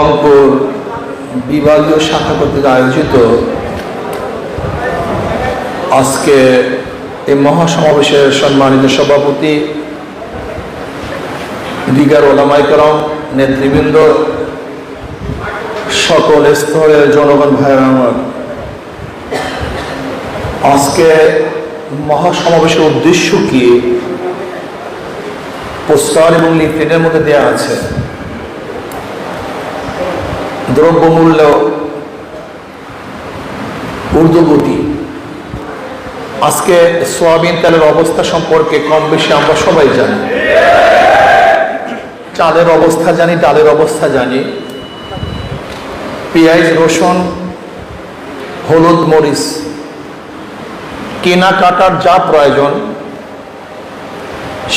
রংপুর বিভাগীয় শাখা কর্তৃক আয়োজিত আজকে এই মহাসমাবেশের সম্মানিত সভাপতি, দিগার ওলামায়ে কেরাম, নেতৃবৃন্দ, সকল স্তরের জনগণ ভাইয়েরা আমার, আজকে মহাসমাবেশের উদ্দেশ্য কি পোস্টার এবং লিফলেটের মধ্যে দেওয়া আছে। দ্রব্যমূল্য ঊর্ধ্বগতি। আজকে সয়াবিন তেলের অবস্থা সম্পর্কে কম বেশি আমরা সবাই জানি। চালের অবস্থা জানি, ডালের অবস্থা জানি, পেঁয়াজ, রসুন, হলুদ, মরিচ কেনাকাটার যা প্রয়োজন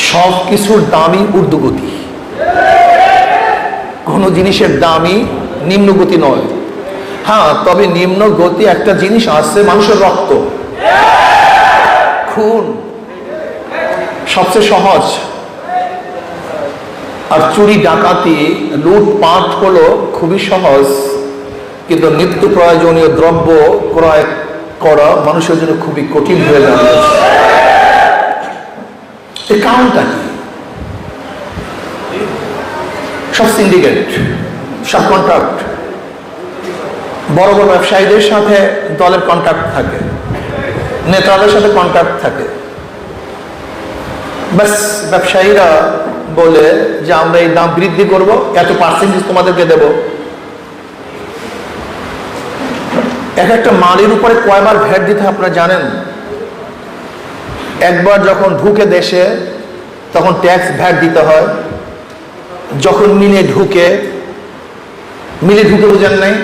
সব কিছুর দামই ঊর্ধ্বগতি। কোনো জিনিসের দামই নিম্নগতি নয়। হ্যাঁ, তবে নিম্ন গতি একটা জিনিস আছে, মানুষের রক্ত, খুন সবচেয়ে সহজ। আর চুরি, ডাকাতি, লুটপাট হলো খুবই সহজ, কিন্তু নিত্য প্রয়োজনীয় দ্রব্য ক্রয় করা মানুষের জন্য খুবই কঠিন হয়ে যাবে। এর কারণটা কি? সব সিন্ডিকেট, সব কন্ট্রাক্ট, বড় বড় ব্যবসায়ীদের সাথে দলের কন্ট্রাক্ট থাকে, নেতাদের সাথে কন্ট্রাক্ট থাকে। ব্যাস, ব্যবসায়ীরা বলে যে আমরা এই দাম বৃদ্ধি করব, এত পার্সেন্টেজ তোমাদেরকে দেব। এক একটা মালের উপরে কয়বার ভ্যাট দিতে হয় আপনারা জানেন? একবার যখন ঢুকে দেশে তখন ট্যাক্স ভ্যাট দিতে হয়, যখন মিলে ঢুকে বোঝেন নাই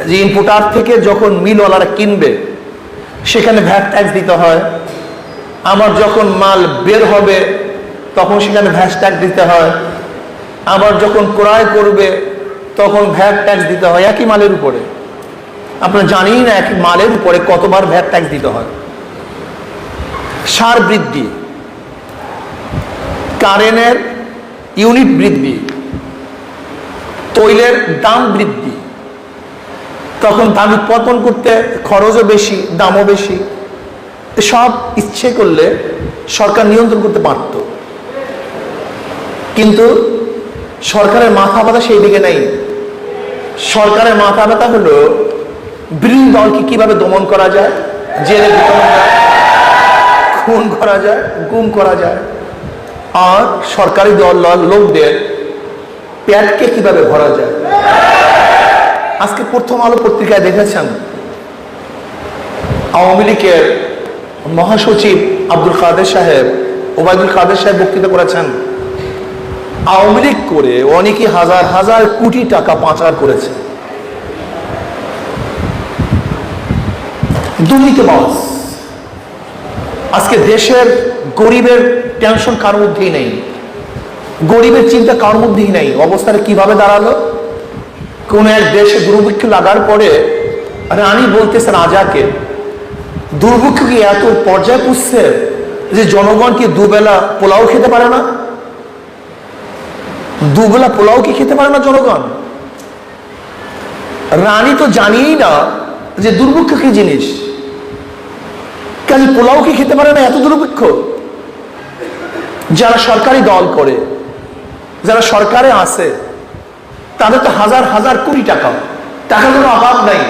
যে ইম্পোর্টার থেকে যখন মিলওয়ালারা কিনবে সেখানে ভ্যাট ট্যাক্স দিতে হয়। আবার যখন মাল বের হবে তখন সেখানে ভ্যাট ট্যাক্স দিতে হয়। আবার যখন ক্রয় করবে তখন ভ্যাট ট্যাক্স দিতে হয় একই মালের উপরে। আপনারা জানেন না একই মালের উপরে কতবার ভ্যাট ট্যাক্স দিতে হয়। সার বৃদ্ধি, কারেন্টের ইউনিট বৃদ্ধি, তৈলের দাম বৃদ্ধি, তখন দাম উৎপাদন করতে খরচও বেশি, দামও বেশি। সব ইচ্ছে করলে সরকার নিয়ন্ত্রণ করতে পারত, কিন্তু সরকারের মাথা ব্যথা সেই দিকে নেই। সরকারের মাথা ব্যথা হলো বিরোধী দলকে কিভাবে দমন করা যায়, জেলে ঢুকানো যায়, খুন করা যায়, গুম করা যায়, আর সরকারি দল লোকদের পেটকে কিভাবে ভরা যায়। আজকে প্রথম আলো পত্রিকায় দেখেছেন আওয়ামী লীগের মহাসচিব আব্দুল কাদের সাহেব, ওবায়দুল কাদের সাহেব বক্তৃতা করেছেন। আওয়ামী লীগ করে অনেকে হাজার হাজার কোটি টাকা পাচার করেছে। দুর্নীতিবাজ। আজকে দেশের গরিবের টেনশন কার মধ্যেই নেই, গরিবের চিন্তা কার মধ্যেই নেই। অবস্থাটা কিভাবে দাঁড়ালো? কোন এক দেশে দুর্ভিক্ষ লাগার পরে রানী বলতেছে রাজাকে, দুর্ভিক্ষ কি এত পর্যায়ে পুষছে যে জনগণ কি দুবেলা পোলাও খেতে পারে না? দুবেলা পোলাও কি খেতে পারে না জনগণ? রানী তো জানিই না যে দুর্ভিক্ষ কি জিনিস, কাজে পোলাও কি খেতে পারে না? এত দুর্ভিক্ষ। যারা সরকারি দল করে, যারা সরকারে আছে, তাদের তো হাজার হাজার কোটি টাকা, টাকার কোনো অভাব নাই।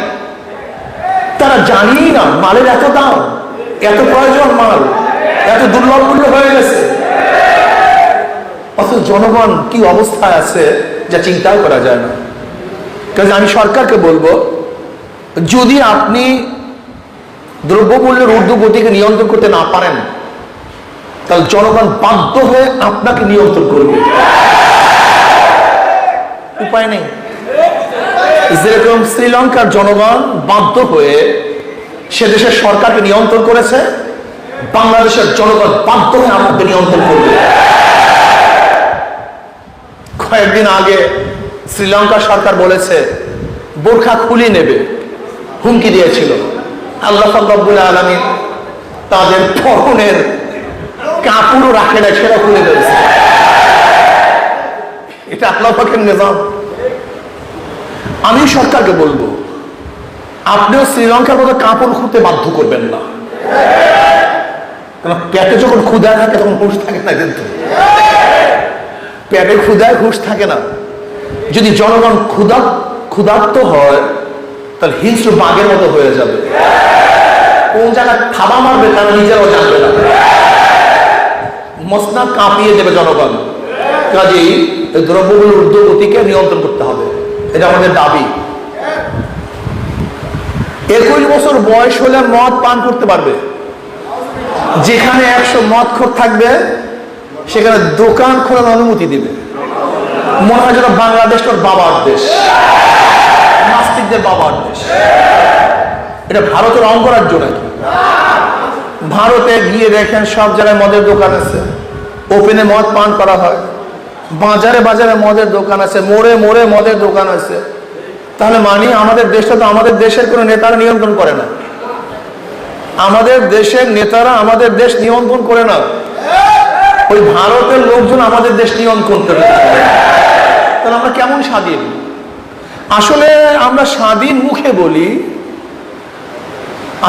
তারা জানিই না মালের এত দাম, এত প্রয়োজন, মাল এত দুর্লভ মূল্য হয়ে গেছে। অথচ জনগণ কি অবস্থায় আছে যা চিন্তাও করা যায় না। কাজে আমি সরকারকে বলবো, যদি আপনি দ্রব্যমূল্যের ঊর্ধ্বগতিকে নিয়ন্ত্রণ করতে না পারেন, তাহলে জনগণ বাধ্য হয়ে আপনাকে নিয়ন্ত্রণ করবে। উপায় নেই। যেরকম শ্রীলঙ্কার জনগণ বাধ্য হয়ে সে দেশের সরকারকে নিয়ন্ত্রণ করেছে, বাংলাদেশের জনগণ বাধ্য হয়ে আমাকে নিয়ন্ত্রণ করবে। কয়েকদিন আগে শ্রীলঙ্কা সরকার বলেছে বোরখা খুলে নেবে, হুমকি দিয়েছিল। আল্লাহ রাব্বুল আলামিন তাদের পরনের কাপড়ও রাখে না, সেটা খুলে দিয়েছে। এটা আল্লাহ পাকের নিজাম। আমি সরকারকে বলবো, আপনিও শ্রীলঙ্কার মতো কাপড় খুঁড়তে বাধ্য করবেন না, কারণ পেটে যখন ক্ষুধা থাকে তখন হুঁশ থাকে না, কিন্তু পেটে ক্ষুধায় হুঁশ থাকে না। যদি জনগণ ক্ষুধার্ত হয় তাহলে হিংস্র বাঘের মতো হয়ে যাবে, কোন জায়গায় থাবা মারবে তারা নিজেরাও জানবে না, মসনা কাঁপিয়ে দেবে জনগণ। কাজেই দ্রব্যমূল্য ঊর্ধ্বগতিকে নিয়ন্ত্রণ করতে হবে, এটা আমাদের দাবি। 21 বছর বয়স হলে মদ পান করতে পারবে। যেখানে 100 মদখোর থাকবে সেখানে দোকান খোলার অনুমতি দিবে। মনে হয় যেন বাংলাদেশ তোর বাবার দেশ, নাস্তিকদের বাবার দেশ। এটা ভারতের অঙ্গরাজ্য নাকি? ভারতে গিয়ে দেখেন সব জায়গায় মদের দোকান আছে, ওপেনে মদ পান করা হয়, বাজারে বাজারে মদের দোকান আছে, মোড়ে মোড়ে মদের দোকান আছে। তাহলে মানি আমাদের দেশটা তো আমাদের দেশের কোনো নেতারা নিয়ন্ত্রণ করে না, আমাদের দেশের নেতারা আমাদের দেশ নিয়ন্ত্রণ করে না, ওই ভারতের লোকজন আমাদের দেশ নিয়ন্ত্রণ করে। তাহলে আমরা কেমন স্বাধীন? আসলে আমরা স্বাধীন মুখে বলি,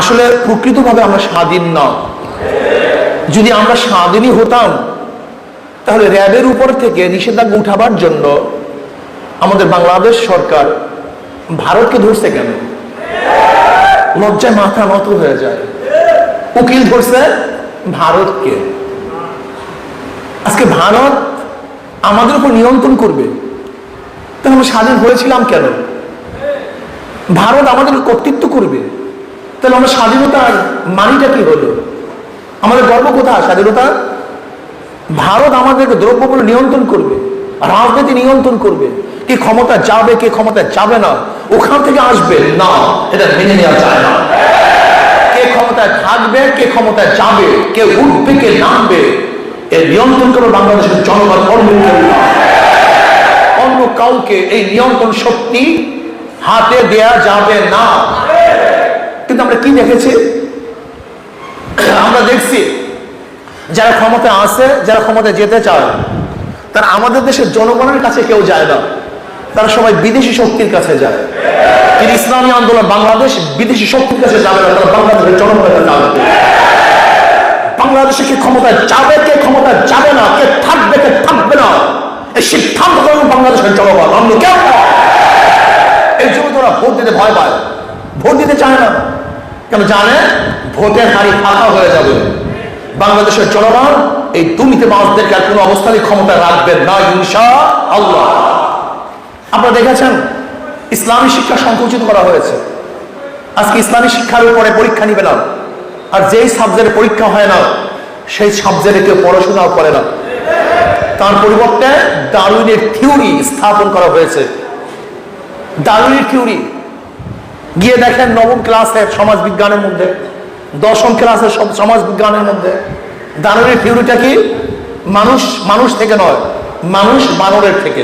আসলে প্রকৃতভাবে আমরা স্বাধীন না। যদি আমরা স্বাধীনই হতাম তাহলে র্যাবের উপর থেকে নিষেধাজ্ঞা উঠাবার জন্য আমাদের বাংলাদেশ সরকার ভারতকে ধরছে কেন? লজ্জায় মাথা নত হয়ে যায়। উকিল ধরছে ভারতকে, আজকে ভারত আমাদের উপর নিয়ন্ত্রণ করবে, তাহলে আমরা স্বাধীন হয়েছিলাম কেন? ভারত আমাদের কর্তৃত্ব করবে, তাহলে আমরা স্বাধীনতার মানিটা কি হলো? আমাদের গর্ব কোথায় স্বাধীনতা? ভারত আমাদেরকে দ্রব্যমূল্য নিয়ন্ত্রণ করবে, রাজনীতি নিয়ন্ত্রণ করবে, কে ক্ষমতা যাবে কে ক্ষমতা যাবে না ওখান থেকে আসবে না, এটা মেনে নেওয়া যায় না। কে ক্ষমতায় থাকবে কে ক্ষমতায় যাবে, কে উঠবে কে নামবে, এর নিয়ন্ত্রণ করবে বাংলাদেশের জনগণ, অন্য কাউকে এই নিয়ন্ত্রণ শক্তি হাতে দেয়া যাবে না। কিন্তু আমরা কি দেখেছি? আমরা দেখছি যারা ক্ষমতায় আছে, যারা ক্ষমতায় যেতে চায়, তারা আমাদের দেশের জনগণের কাছে কেউ যায় না, তারা সবাই বিদেশি শক্তির কাছে যায়। কিন্তু ইসলামী আন্দোলন বাংলাদেশ বিদেশি শক্তির কাছে যাবে না, তারা বাংলাদেশের জনগণের কাছে যাবে। বাংলাদেশে কে ক্ষমতায় যাবে কে ক্ষমতায় যাবে না, কে থাকবে কে থাকবে না, এই সিদ্ধান্ত গ্রহণ বাংলাদেশের জনগণ, অন্য কেউ। এই জন্য তারা ভোট দিতে ভয় পায়, ভোট দিতে চায় না, কেন জানে ভোটের হারি ফাঁকা হয়ে যাবে। বাংলাদেশের জনগণ এই দুর্নীতিবাজদেরকে আর কোনো অবস্থায় ক্ষমতায় রাখবেন না ইনশাআল্লাহ। আপনারা দেখেছেন ইসলামী শিক্ষা সংকুচিত করা হয়েছে। আজকে ইসলামী শিক্ষার উপরে পরীক্ষা নিবে না, আর যেই সাবজেক্টে পরীক্ষা হয় না সেই সাবজেক্টে কেউ পড়াশোনাও করে না। তার পরিবর্তে ডারউইনের থিওরি স্থাপন করা হয়েছে। ডারউইনের থিওরি গিয়ে দেখেন নবম ক্লাসের সমাজ বিজ্ঞানের মধ্যে, দশম ক্লাসের সমাজ বিজ্ঞানের মধ্যে ডারউইনের থিওরিটা কি? মানুষ থেকে নয়, মানুষ বানরের থেকে।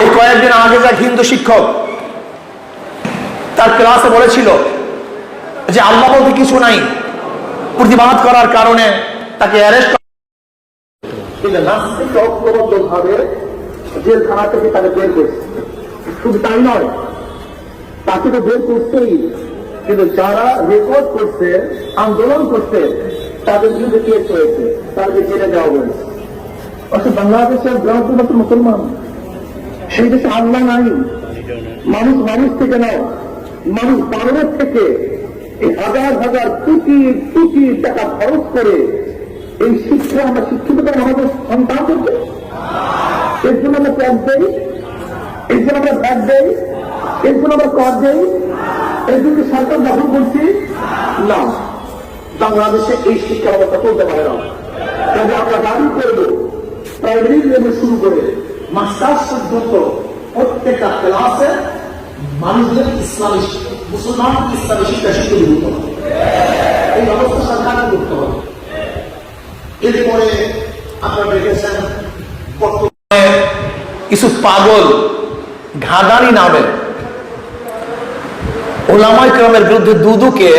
এই কয়েকদিন আগে যা হিন্দু শিক্ষক তার ক্লাসে বলেছিল যে আল্লাহ বলতে কিছু নাই, প্রতিবাদ করার কারণে তাকে অ্যারেস্ট ভাবে জেলখানা থেকে তাকে বের করছে। শুধু তাই নয়, তাকে তো বের করতেই, কিন্তু যারা রেকর্ড করছে আন্দোলন করছে তাদের বিরুদ্ধে কেস হয়েছে, তাদেরকে জেলে দেওয়া হয়েছে। অর্থাৎ বাংলাদেশের গ্রামপুর মুসলমান, সেই দেশে আল্লাহ নাই, মানুষ থেকে নয়, মানুষ বানরের থেকে এই হাজার হাজার কোটি কোটি টাকা খরচ করে এই শিক্ষা আমরা শিক্ষিত করে আমাদের সন্তান করতে, এর জন্য আমরা ট্যাক্স দেই, এর জন্য আমরা ভ্যাট দেই, এর জন্য আমরা কর দেই, এর জন্য সরকার দখল করছি না। বাংলাদেশে এই শিক্ষা ব্যবস্থা চলতে পারে না। তবে আমরা দাবি করবো প্রাইমারি লেভেল শুরু করে মাস্টার্স পর্যন্ত প্রত্যেকটা ক্লাসে মানুষদের ইসলামী মুসলমান ইসলামী শিক্ষা শিক্ষা দিতে হবে। এই ব্যবস্থা সরকার করতে হবে। এরপরে আপনারা দেখেছেন বর্তমানে কিছু পাগল ঘাদানি নামে ওলামায়ে কেরামের বিরুদ্ধে দুদুকে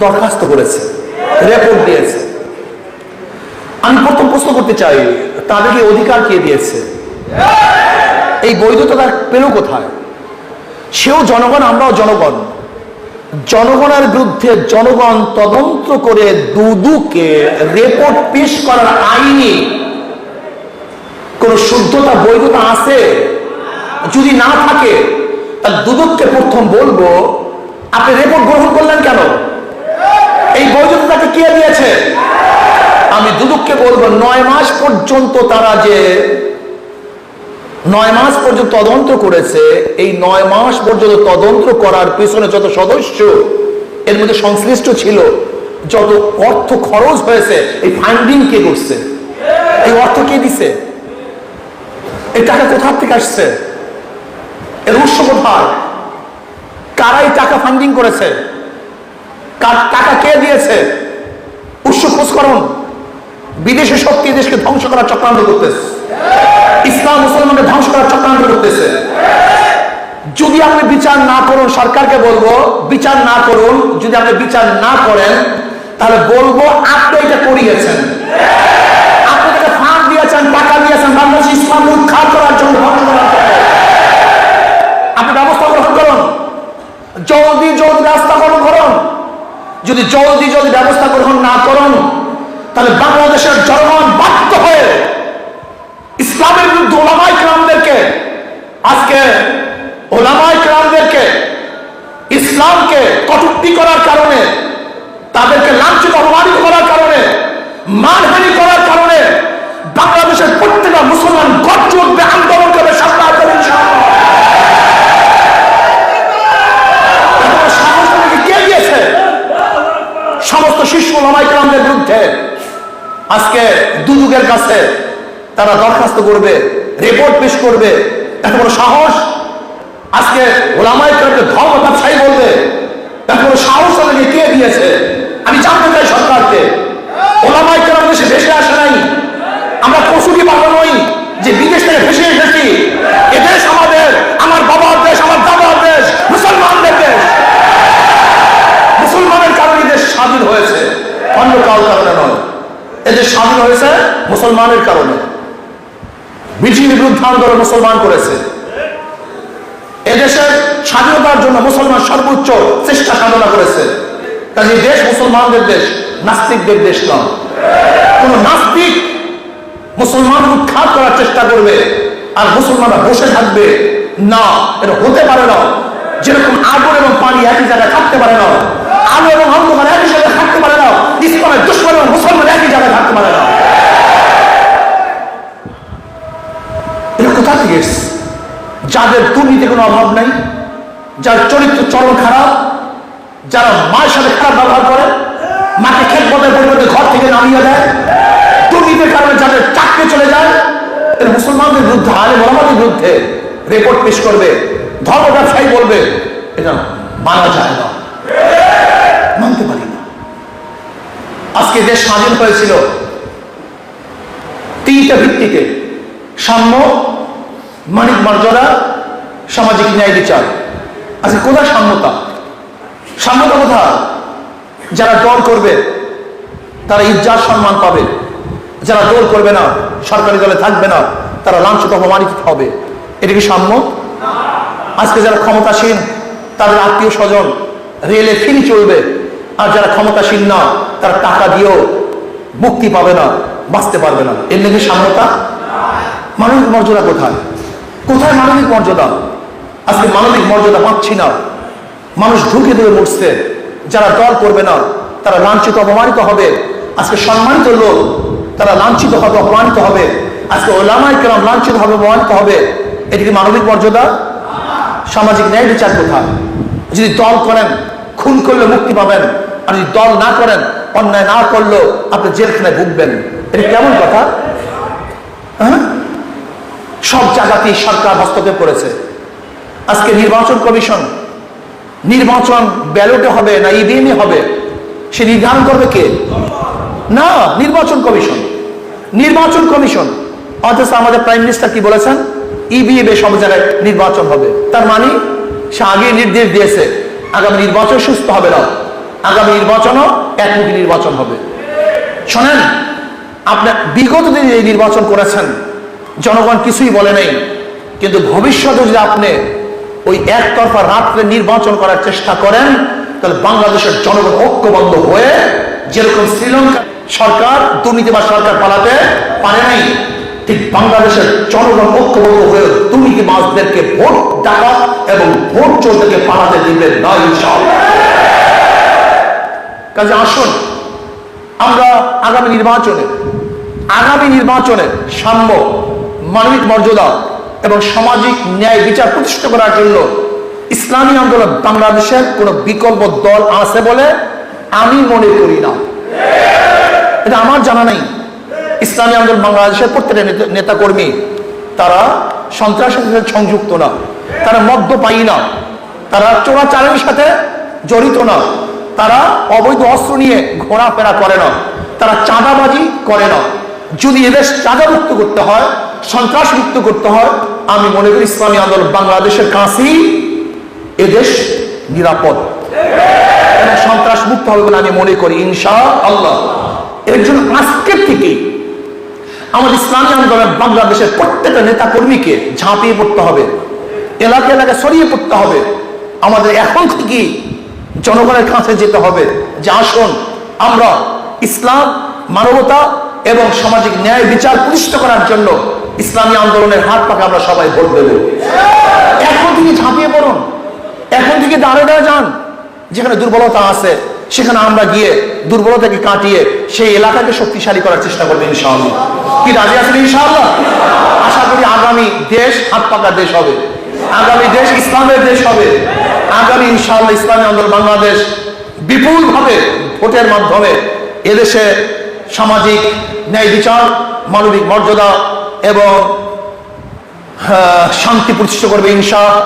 দরখাস্ত করেছে, রিপোর্ট দিয়েছে। আমি প্রথম প্রশ্ন করতে চাই, তাদেরকে অধিকার কে দিয়েছে? এই বৈধতা পেল কোথায়? সেও জনগণ, আমরাও জনগণ। জনগণের বিরুদ্ধে জনগণ তদন্ত করে দুদুকে রিপোর্ট পেশ করার আইনি কোন শুদ্ধতা বৈধতা আছে? যদি না থাকে তাহলে দুদককে প্রথম বলবো, আপনি রিপোর্ট গ্রহণ করলেন কেন? এই বৈধতাকে কে দিয়েছে? আমি দুদককে বলবো 9 মাস পর্যন্ত তারা যে 9 মাস পর্যন্ত তদন্ত করেছে, এই 9 মাস পর্যন্ত তদন্ত করার পিছনে যত সদস্য এর মধ্যে সংশ্লিষ্ট ছিল, যত অর্থ খরচ হয়েছে, এই ফান্ডিং কে করছে? এই অর্থ কে দিছে? এই টাকা কোথা থেকে আসছে? এর উৎস কোথায়? কারাই টাকা ফান্ডিং করেছে? টাকা কে দিয়েছে? উৎস খোঁজ করুন। বিদেশি শক্তি দেশকে ধ্বংস করার চক্রান্ত করতেছে, ইসলাম মুসলমানকে ধ্বংস করার চক্রান্ত করতেছে। যদি আপনি বিচার না করুন, সরকারকে বলবো বিচার না করুন। যদি আপনি বিচার না করেন তাহলে বলবো আপনি এটা করিয়েছেন, আপনি তাকে ফান্ড দিয়েছেন, টাকা দিয়েছেন বাংলাদেশ ইসলাম উৎখাত করার জন্য, ধ্বংস করার জন্য। আপনি ব্যবস্থা গ্রহণ করুন, জলদি জলদি ব্যবস্থা গ্রহণ করুন। যদি জলদি জলদি ব্যবস্থা গ্রহণ না করুন তাহলে বাংলাদেশের জনগণ বাধ্য হয়ে ইসলামের বিরুদ্ধে ওলামায়ে কেরামদেরকে, আজকে ওলামায়ে কেরামদেরকে ইসলামকে কটূক্তি করার কারণে, তাদেরকে লাঞ্ছিত অপমানিত করার কারণে, মানহানি করার কারণে বাংলাদেশের প্রত্যেকটা মুসলমান গর্জে উঠবে, আন্দোলন করবে, সামনে করবে ইনশাআল্লাহ। সাহস তাদেরকে কে দিয়েছে? সমস্ত শীর্ষ ওলামায়ে কেরামদের বিরুদ্ধে আজকে দুদকের কাছে তারা দরখাস্ত করবে, রিপোর্ট পেশ করবে। এত বড় সাহস! আজকে ওলামায়ে কেরামকে ধর্ম ব্যবসায়ী বলবে, এত বড় সাহস তাদেরকে কে দিয়েছে? আমি জানতে চাই সরকারকে। ওলামায়ে কেরাম দেশে ভেসে আসে নাই, আমরা কসুরি বাবা নই যে বিদেশ থেকে ভেসে এসেছি। এদেশ আমাদের, আমার বাবার দেশ, আমার দাদার দেশ, মুসলমানদের দেশ। মুসলমানের কারণে দেশ স্বাধীন হয়েছে, অন্য কারোর কারণে নয়। এদেশ স্বাধীন হয়েছে মুসলমানের কারণে। ব্রিটিশের বিরুদ্ধে আন্দোলন মুসলমান করেছে। এদেশের স্বাধীনতার জন্য মুসলমান সর্বোচ্চ চেষ্টা সাধনা করেছে। কাজে দেশ মুসলমানদের দেশ, নাস্তিকদের দেশ নয়। কোন নাস্তিক মুসলমান উৎখাত করার চেষ্টা করবে আর মুসলমানরা বসে থাকবে না, এটা হতে পারে না। যেরকম আগুন এবং পানি একই জায়গায় থাকতে পারে না, আলো এবং অন্ধকার একই জায়গায় থাকতে পারে না, ইসলামের দুশমন এবং মুসলমান একই জায়গায় থাকতে পারে না। এটা কোথা থেকে এসছে? যাদের দুর্নীতির কোনো অভাব নাই, যার চরিত্র চরম খারাপ, যারা মায়ের সাথে খারাপ ব্যবহার করে, মাকে খেত বদের পরিবর্তে ঘর থেকে নামিয়ে দেয়, দুর্নীতির কারণে যাদের চাকরি চলে যায়, এর মুসলমানদের বিরুদ্ধে, আলেম ওলামাদের বিরুদ্ধে রিপোর্ট পেশ করবে, ধর্ম ব্যবসায়ী বলবে, এটা মানা যায় না, মানতে পারি না। আজকে দেশ স্বাধীন হয়েছিল 3টা ভিত্তিতে: সাম্য, মানবিক মর্যাদা, সামাজিক ন্যায় বিচার। আজকে কোথায় সাম্যতা? সাম্যতা কোথায়? যারা দল করবে তারা ইজ্জত সম্মান পাবে, যারা দল করবে না, সরকারি দলে থাকবে না, তারা লাঞ্ছিত অপমানিত হবে। এটা কি সাম্য? আজকে যারা ক্ষমতাসীন তাদের আত্মীয় স্বজন রেলে ফ্রি চলবে, আর যারা ক্ষমতাসীন না তারা টাকা দিয়েও মুক্তি পাবে না, বাঁচতে পারবে না। এর নাকি সাম্যতা? মানবিক মর্যাদা কোথায়? কোথায় মানবিক মর্যাদা? আজকে মানবিক মর্যাদা পাচ্ছি না, মানুষ ঢুকে ধরে মরছে। যারা দল করবে না তারা লাঞ্ছিত অপমানিত হবে। আজকে সম্মানিত লোক তারা লাঞ্ছিত হবে, অপমানিত হবে। আজকে ওলামায়ে কেরাম লাঞ্ছিত হবে, অপমানিত হবে। এটি কি মানবিক মর্যাদা? সামাজিক ন্যায় বিচার কোথায়? যদি দল করেন, খুন করলে মুক্তি পাবেন, আর যদি দল না করেন, অন্যায় না করলেও আপনি জেলখানায় ভুগবেন। এটা কেমন কথা? হ্যাঁ, সব জায়গাতেই সরকার হস্তক্ষেপ করেছে। আজকে নির্বাচন কমিশন, নির্বাচন ব্যালটে হবে না ইভিএমে হবে সে নির্ধারণ করবে কে? না, নির্বাচন কমিশন। নির্বাচন কমিশন। অথচ আমাদের প্রাইম মিনিস্টার কি বলেছেন? ইভিএমে সব জায়গায় নির্বাচন হবে। তার মানে সে আগে নির্দেশ দিয়েছে আগামী নির্বাচন সুস্থ হবে না, আগামী নির্বাচনও একমুখী নির্বাচন হবে। শোনেন, আপনার বিগত দিনে এই নির্বাচন করেছেন, জনগণ কিছুই বলে নাই, কিন্তু ভবিষ্যতে যদি আপনি ওই একতরফা রাত্রে নির্বাচন করার চেষ্টা করেন, তাহলে বাংলাদেশের জনগণ ঐক্যবদ্ধ হয়ে যেরকম শ্রীলঙ্কা সরকার দুর্নীতিবাজ সরকার পালাতে পারে নাই, ঠিক বাংলাদেশের জনগণ ঐক্যবদ্ধ হয়ে দুর্নীতিবাজদেরকে ভোট ডাকা এবং ভোট চোরদেরকে পালাতে দিবেন না ইনশাআল্লাহ। কাজে আসুন আমরা আগামী নির্বাচনে সাম্য, মানবিক মর্যাদা এবং সামাজিক ন্যায় বিচার প্রতিষ্ঠা করার জন্য ইসলামী আন্দোলন বাংলাদেশের কোন বিকল্প দল আছে বলে আমি মনে করি না। এটা আমার জানা নেই। ইসলামী আন্দোলন বাংলাদেশের প্রত্যেকটা নেতা কর্মী তারা সন্ত্রাসের সাথে সংযুক্ত না, তারা মদ্যপায়ী না, তারা চোরাচালানের সাথে জড়িত না, তারা অবৈধ অস্ত্র নিয়ে ঘোরাফেরা করে না, তারা চাঁদাবাজি করে না। যদি এদেশ চাঁদামুক্ত করতে হয়, সন্ত্রাস মুক্ত করতে হয়, আমি মনে করি ইসলামী আন্দোলন বাংলাদেশের কাছেই এদেশ নিরাপদ, সন্ত্রাস মুক্ত হবে বলে আমি মনে করি ইনশাআল্লাহ। এর জন্য আজকের থেকে আমাদের ইসলামী আন্দোলন বাংলাদেশের প্রত্যেকটা নেতা কর্মীকে ঝাঁপিয়ে পড়তে হবে, এলাকা এলাকায় ছড়িয়ে পড়তে হবে। আমাদের এখন থেকে জনগণের কাছে যেতে হবে যে আসুন আমরা ইসলাম, মানবতা এবং সামাজিক ন্যায় বিচার প্রতিষ্ঠা করার জন্য ইসলামী আন্দোলনের হাত পাকে আমরা সবাই ভোট দেব। এখন থেকে ঝাঁপিয়ে পড়ুন, এখন থেকে দাঁড়িয়ে দাঁড়িয়ে যান। যেখানে দুর্বলতা আছে সেখানে আমরা গিয়ে দুর্বলতাকে কাটিয়ে সেই এলাকাকে শক্তিশালী করার চেষ্টা করবো ইনশাআল্লাহ। কি রাজি আছেন ইনশাআল্লাহ? আশা করি আগামী দেশ হাত পাকা দেশ হবে, আগামী দেশ ইসলামের দেশ হবে। আগামী ইনশাআল্লাহ ইসলামী আন্দোলন বাংলাদেশ বিপুলভাবে ভোটের মাধ্যমে এদেশে সামাজিক ন্যায় বিচার, মানবিক মর্যাদা এবং শান্তি প্রতিষ্ঠা করবে ইনশাআল্লাহ।